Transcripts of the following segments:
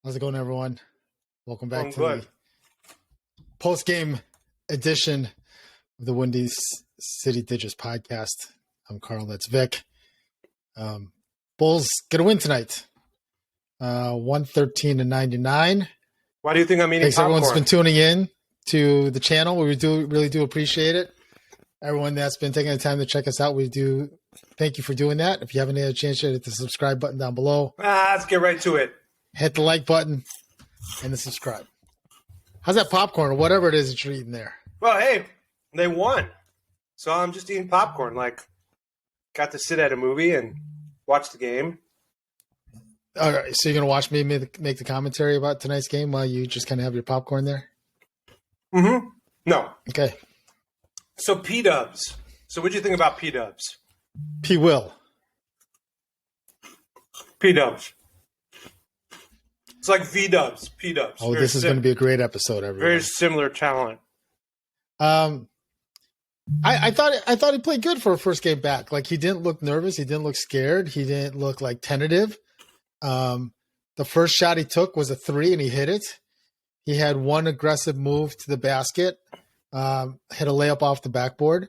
How's it going, everyone? Welcome back I'm to good. the post-game edition of the Windy City Digits podcast. I'm Carl. That's Vic. Bulls get a win tonight, 113-99. Why do you think I'm eating Thanks, everyone's popcorn? been tuning in to the channel. We really do appreciate it. Everyone that's been taking the time to check us out, we do thank you for doing that. If you haven't had a chance yet, hit the subscribe button down below. Let's get right to it. Hit the like button and the subscribe. How's that popcorn or whatever it is that you're eating there? Well, hey, they won. So I'm just eating popcorn. Got to sit at a movie and watch the game. All right, so you're going to watch me make the commentary about tonight's game while you just kind of have your popcorn there? Mm-hmm. No. Okay. So P-dubs. So what'd you think about P-dubs? P-Will. P-dubs. It's like V-dubs, P-dubs. Oh, this is going to be a great episode, everyone. Very similar talent. I thought he played good for a first game back. Like, he didn't look nervous. He didn't look scared. He didn't look like tentative. The first shot he took was a 3 and he hit it. He had one aggressive move to the basket, hit a layup off the backboard.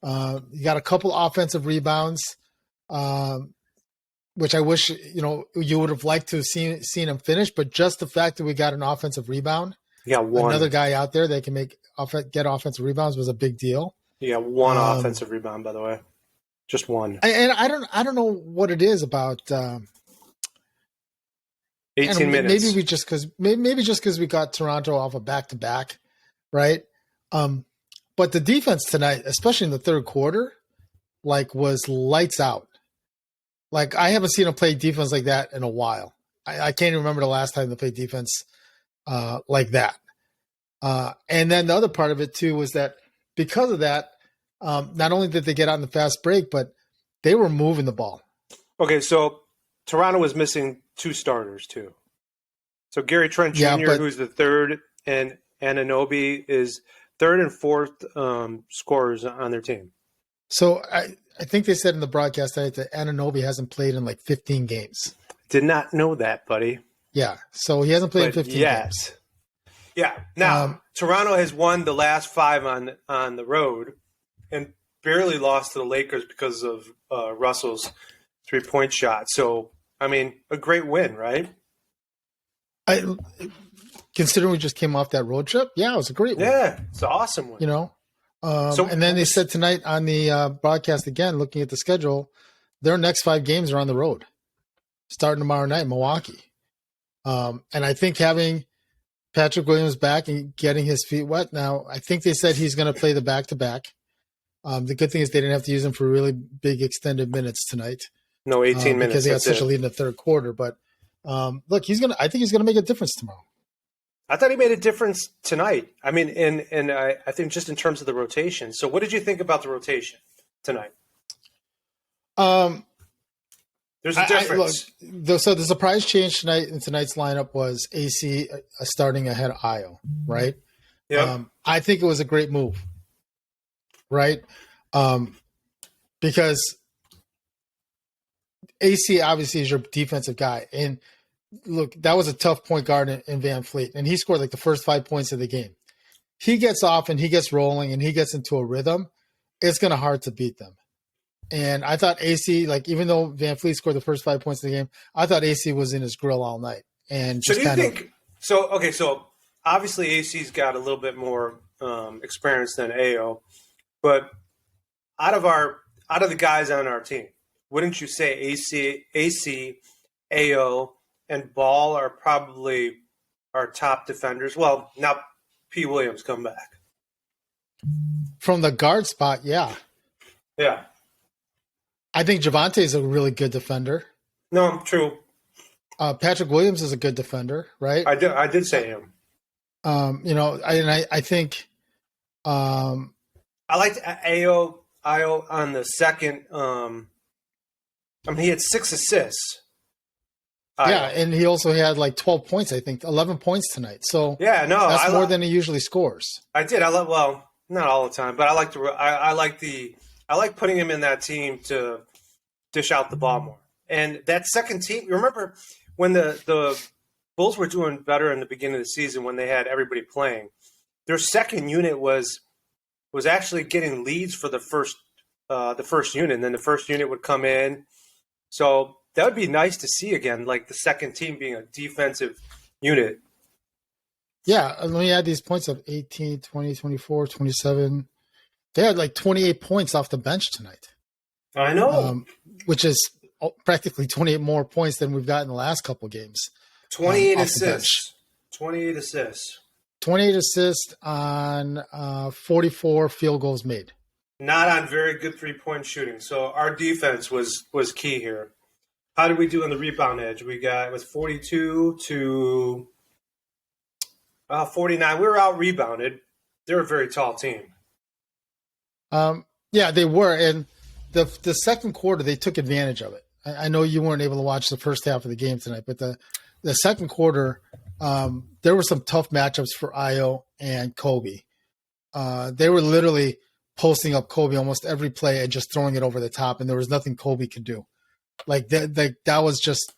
He got a couple offensive rebounds, which I wish, you would have liked to have seen him finish, but just the fact that we got an offensive rebound, another guy out there that can get offensive rebounds was a big deal. You got one offensive rebound, by the way, just one. And I don't know what it is about. 18 minutes. Maybe just because we got Toronto off a back-to-back, right? But the defense tonight, especially in the third quarter, was lights out. I haven't seen them play defense like that in a while. I can't even remember the last time they played defense like that. And then the other part of it, too, was that because of that, not only did they get on the fast break, but they were moving the ball. Okay, so Toronto was missing 2 starters, too. So Gary Trent Jr., who's the third, and Anunoby is third and fourth scorers on their team. So I think they said in the broadcast tonight that Anunoby hasn't played in 15 games. Did not know that, buddy. Yeah, so he hasn't played in 15 games. Yeah. Now, Toronto has won the last 5 on the road and barely lost to the Lakers because of Russell's 3-point shot. So, I mean, a great win, right? Considering we just came off that road trip, yeah, it was a great win. Yeah, it's an awesome win. And then they said tonight on the broadcast again, looking at the schedule, their next 5 games are on the road, starting tomorrow night in Milwaukee. And I think having Patrick Williams back and getting his feet wet now, I think they said he's going to play the back-to-back. The good thing is they didn't have to use him for really big extended minutes tonight. No, 18 minutes. Because he had such a lead in the third quarter. But look, I think he's going to make a difference tomorrow. I thought he made a difference tonight. I mean, and I think just in terms of the rotation. So what did you think about the rotation tonight? There's a difference. So the surprise change tonight in tonight's lineup was AC starting ahead of Ayo, right? Yeah. I think it was a great move, right? Because AC obviously is your defensive guy. And look, that was a tough point guard in Van Fleet, and he scored the first 5 points of the game. He gets off and he gets rolling and he gets into a rhythm. It's going to hard to beat them. And I thought AC, even though Van Fleet scored the first 5 points of the game, I thought AC was in his grill all night. And just so obviously AC's got a little bit more experience than Ayo, but out of the guys on our team, wouldn't you say AC, Ayo, and Ball are probably our top defenders? Well, now P. Williams come back. From the guard spot, yeah. Yeah. I think Javante is a really good defender. No, true. Patrick Williams is a good defender, right? I did say him. I think I liked Ayo on the second. He had 6 assists. Yeah, and he also had 12 points, I think, 11 points tonight. So yeah, no, that's more than he usually scores. I did. Not all the time, but I like putting him in that team to dish out the ball more. And that second team, you remember when the Bulls were doing better in the beginning of the season when they had everybody playing. Their second unit was actually getting leads for the first unit, and then the first unit would come in. So that would be nice to see again, like the second team being a defensive unit. Yeah, let me add these points up: 18, 20, 24, 27. They had like 28 points off the bench tonight. I know. Which is practically 28 more points than we've got in the last couple of games. 28 assists. 28 assists. 28 assists on 44 field goals made. Not on very good three-point shooting. So our defense was key here. How did we do on the rebound edge? We got with 42 to 49. We were out-rebounded. They're a very tall team. Yeah, they were. And the second quarter, they took advantage of it. I know you weren't able to watch the first half of the game tonight, but the second quarter, there were some tough matchups for Ayo and Kobe. They were literally posting up Kobe almost every play and just throwing it over the top, and there was nothing Kobe could do. Like that was just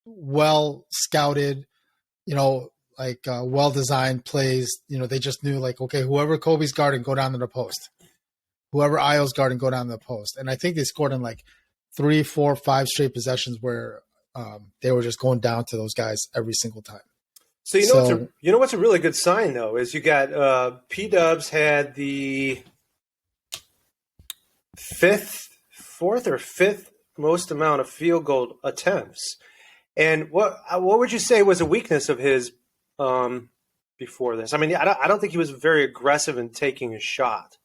well scouted, well designed plays. They just knew like, okay, whoever Kobe's guarding, go down to the post. Whoever Ayo's guarding, go down to the post. And I think they scored in like 3, 4, 5 straight possessions where they were just going down to those guys every single time. So what's a really good sign though is you got P-Dubs had the fourth or fifth most amount of field goal attempts. And what would you say was a weakness of his before this? I mean, I don't think he was very aggressive in taking a shot.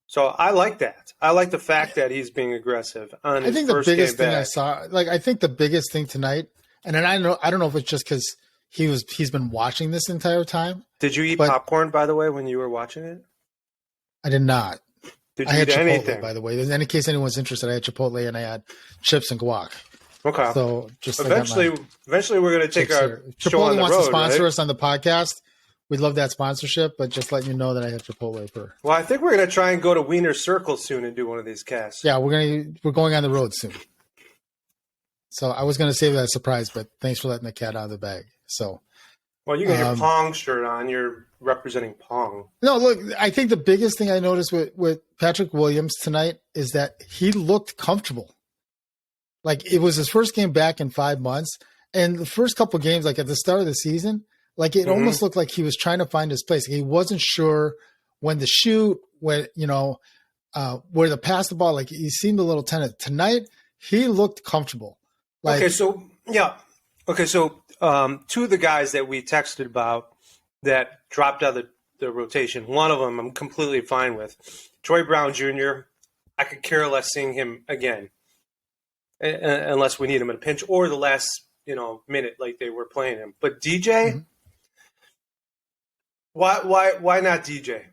So I like that. I like the fact that he's being aggressive on his first game back. I think the biggest thing I saw, I think the biggest thing tonight, and then I don't know if it's just because he's been watching this entire time. Did you eat popcorn, by the way, when you were watching it? I did not. Did you I had eat Chipotle, anything? by the way. In case anyone's interested, I had Chipotle and I had chips and guac. Okay. So just eventually we're going to take our show on the road. Chipotle wants to sponsor us on the podcast. We'd love that sponsorship, but just letting you know that I have Chipotle for. Well, I think we're going to try and go to Wiener Circle soon and do one of these casts. Yeah, we're going on the road soon. So I was going to save that surprise, but thanks for letting the cat out of the bag. So. Well, you got your Pong shirt on. You're representing Pong. No, look, I think the biggest thing I noticed with Patrick Williams tonight is that he looked comfortable. Like it was his first game back in 5 months, and the first couple of games, like at the start of the season. Like it almost looked like he was trying to find his place. He wasn't sure when to shoot, where to pass the ball. Like he seemed a little tentative. Tonight, he looked comfortable. Two of the guys that we texted about that dropped out of the rotation, one of them I'm completely fine with. Troy Brown Jr., I could care less seeing him again, unless we need him in a pinch or the last minute like they were playing him. But DJ. Mm-hmm. Why not DJ?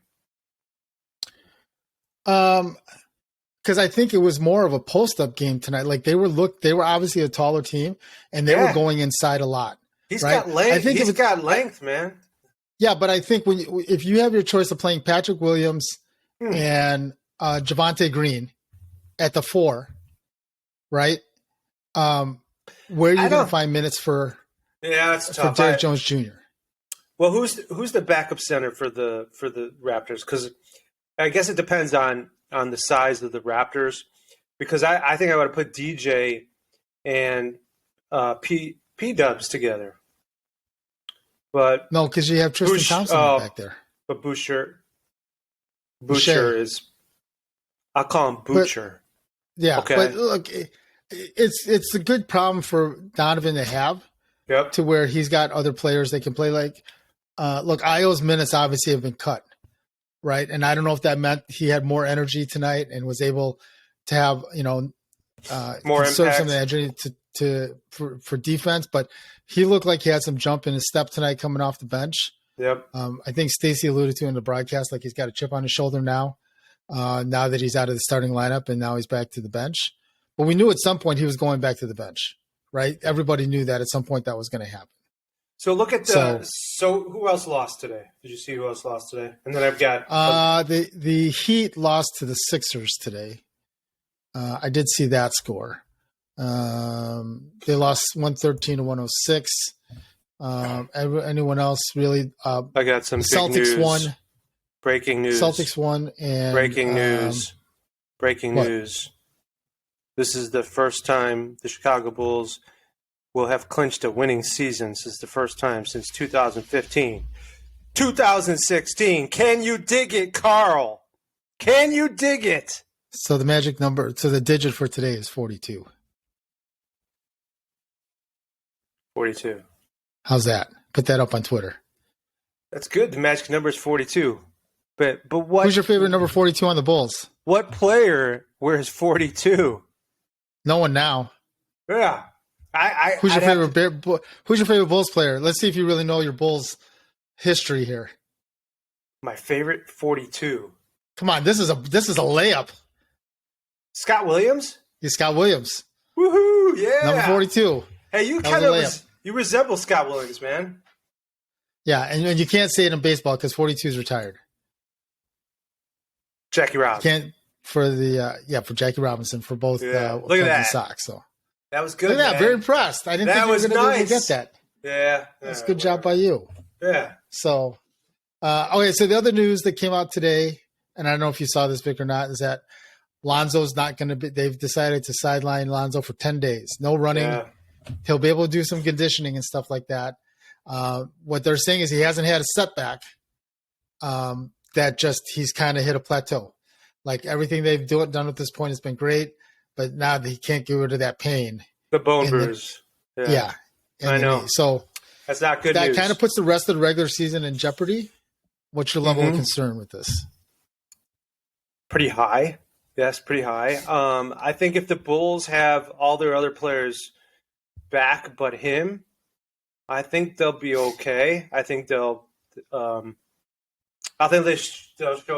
Because I think it was more of a post-up game tonight. Like they were obviously a taller team, and they were going inside a lot. He's got length. He's got length, man. Yeah, but I think if you have your choice of playing Patrick Williams and Javonte Green at the 4, right? Where are you going to find minutes for? Yeah, that's tough. For Derrick Jones Jr. Well, who's the backup center for the Raptors? Because I guess it depends on the size of the Raptors. Because I think I would have put DJ and P-Dubs together. But no, because you have Tristan Thompson back there. But Boucher is. I'll call him Boucher. Yeah, okay. But look, it's a good problem for Donovan to have. Yep. To where he's got other players they can play like. Look, Ayo's minutes obviously have been cut, right? And I don't know if that meant he had more energy tonight and was able to have, more conserve some of the energy for defense. But he looked like he had some jump in his step tonight coming off the bench. Yep. I think Stacey alluded to in the broadcast, like he's got a chip on his shoulder now that he's out of the starting lineup and now he's back to the bench. But we knew at some point he was going back to the bench, right? Everybody knew that at some point that was going to happen. So look at so who else lost today? Did you see who else lost today? And then I've got the Heat lost to the Sixers today. I did see that score. They lost 113 to 106. Anyone else really? I got some Celtics big news. won. Breaking news. Celtics won. And breaking news. Breaking what? news. This is the first time the Chicago Bulls will have clinched a winning season since the first time since 2015. 2016. Can you dig it, Carl? Can you dig it? So the magic number, so the digit for today is 42. 42. How's that? Put that up on Twitter. That's good. The magic number is 42. But what? Who's your favorite number 42 on the Bulls? What player wears 42? No one now. Yeah. Who's your favorite Bulls player? Let's see if you really know your Bulls history here. My favorite 42. Come on, this is a layup. Scott Williams? He's Scott Williams. Woohoo! Yeah. Number 42. Hey, you kind of you resemble Scott Williams, man. Yeah, and you can't say it in baseball because 42 is retired. Jackie Robinson. Can't for Jackie Robinson for both. Look at Cubs that. And Sox. So that was good. Look at that. Man. Very impressed. I didn't think you were going to be able to get that. Yeah, that's a good job by you. Yeah. So, okay. So the other news that came out today, and I don't know if you saw this, Vic, or not, is that Lonzo's not going to be. They've decided to sideline Lonzo for 10 days. No running. Yeah. He'll be able to do some conditioning and stuff like that. What they're saying is he hasn't had a setback. That just he's kind of hit a plateau. Like everything they've done at this point has been great, but now he can't get rid of that pain. The bone bruise. Yeah. I know. So that's not good news. That kind of puts the rest of the regular season in jeopardy. What's your level of concern with this? Pretty high. Yes, pretty high. I think if the Bulls have all their other players back but him, I think they'll be okay. I think they'll show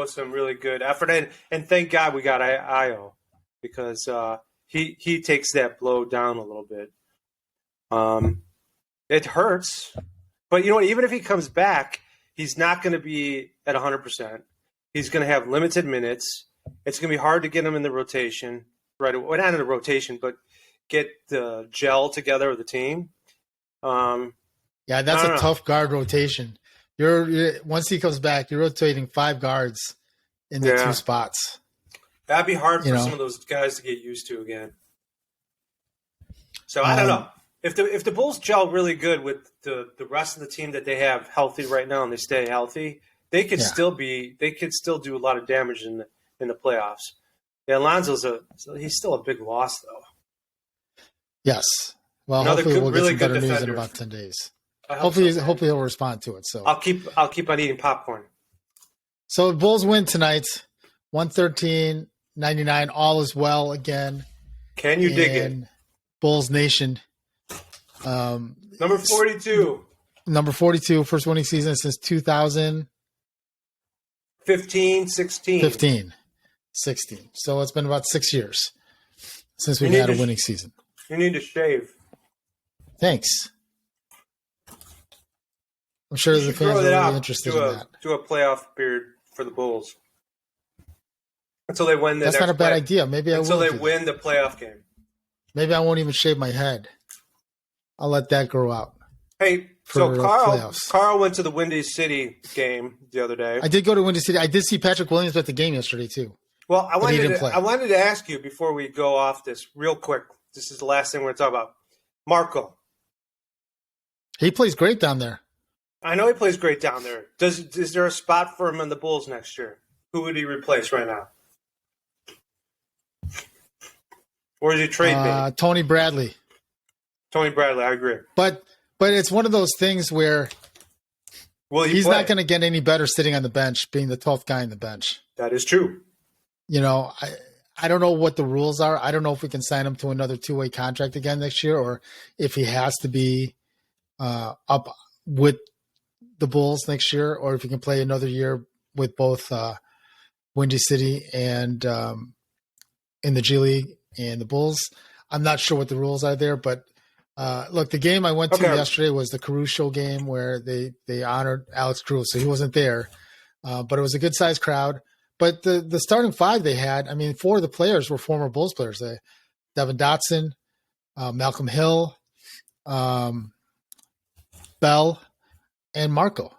some really good effort. And thank God we got Ayo because he takes that blow down a little bit. It hurts. But you know what? Even if he comes back, he's not going to be at 100%. He's going to have limited minutes. It's going to be hard to get him in the rotation. Right? Well, not in the rotation, but get the gel together with the team. Yeah, that's a tough guard rotation. You're once he comes back, you're rotating 5 guards in the 2 spots. That'd be hard for some of those guys to get used to again. So I don't know. If the Bulls gel really good with the rest of the team that they have healthy right now and they stay healthy, they could still do a lot of damage in the playoffs. Yeah, Alonzo's he's still a big loss though. Yes. Well, hopefully we'll get some better news in about 10 days. Hopefully he'll respond to it. So I'll keep on eating popcorn. So the Bulls win tonight, 113-99. All is well again. Can you dig it? Bulls Nation. Number 42. Number 42, first winning season since 2015, 16. So it's been about 6 years since we've had a winning season. You need to shave. Thanks. I'm sure the fans are really interested in that. Do a playoff beard for the Bulls until they win. That's not a bad idea. Maybe until they win the playoff game. Maybe I won't even shave my head. I'll let that grow out. Hey, so Carl went to the Windy City game the other day. I did go to Windy City. I did see Patrick Williams at the game yesterday too. Well, I wanted to ask you before we go off this real quick. This is the last thing we're going to talk about. Marco. He plays great down there. I know he plays great down there. Is there a spot for him in the Bulls next year? Who would he replace right now? Or is he trade bait? Tony Bradley. Tony Bradley, I agree. But it's one of those things where he's not going to get any better sitting on the bench, being the 12th guy on the bench. That is true. You know, I don't know what the rules are. I don't know if we can sign him to another 2-way contract again next year, or if he has to be up with the Bulls next year, or if he can play another year with both Windy City and in the G League and the Bulls. I'm not sure what the rules are there, but look, the game I went to yesterday was the Caruso game where they honored Alex Caruso. He wasn't there, but it was a good-sized crowd. But the starting 5 they had, I mean, 4 of the players were former Bulls players. Devin Dotson, Malcolm Hill, Bell, and Marco.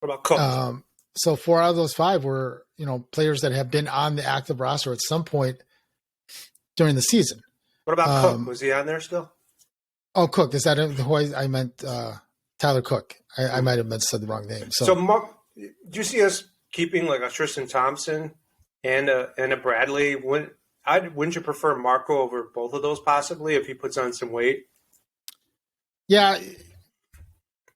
What about Cook? So 4 out of those 5 were, players that have been on the active roster at some point during the season. What about Cook? Was he on there still? Oh, Cook. Is that who I meant? Tyler Cook. I might have said the wrong name. So do you see us keeping like a Tristan Thompson and a Bradley? Wouldn't you prefer Marco over both of those possibly if he puts on some weight? Yeah.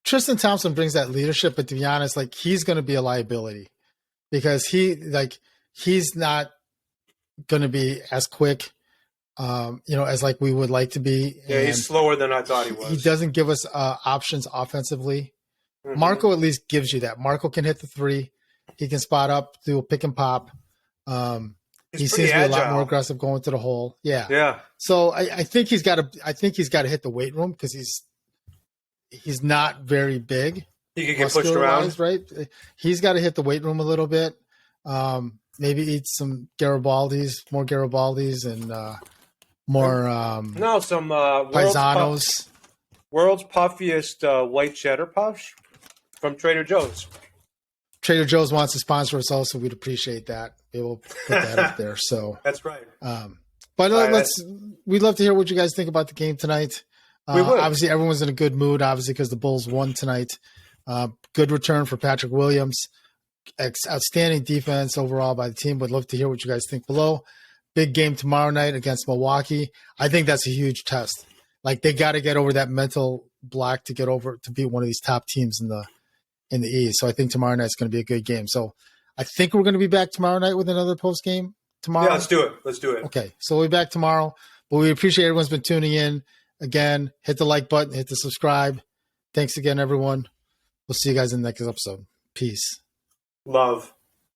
Tristan Thompson brings that leadership, but to be honest, like he's going to be a liability because he's not going to be as quick, as like we would like to be. Yeah, and he's slower than I thought he was. He doesn't give us options offensively. Mm-hmm. Marco at least gives you that. Marco can hit the 3. He can spot up, do a pick and pop. He seems to be a lot more aggressive going to the hole. Yeah. Yeah. So I think he's got to hit the weight room because he's not very big. He can get pushed around, right? He's got to hit the weight room a little bit. Maybe eat some more Garibaldis, and more some paisanos. World's puffiest white cheddar puffs from Trader Joe's. Trader Joe's wants to sponsor us also. We'd appreciate that. We'll put that up there. So that's right. But we'd love to hear what you guys think about the game tonight. Obviously, everyone's in a good mood, obviously, because the Bulls won tonight. Good return for Patrick Williams. Outstanding defense overall by the team. Would love to hear what you guys think below. Big game tomorrow night against Milwaukee. I think that's a huge test. Like they got to get over that mental block to beat one of these top teams in the East. So I think tomorrow night's going to be a good game. So I think we're going to be back tomorrow night with another post game tomorrow. Yeah, let's do it. Okay, so we'll be back tomorrow. But we appreciate everyone's been tuning in. Again, hit the like button, hit the subscribe. Thanks again, everyone. We'll see you guys in the next episode. Peace. Love.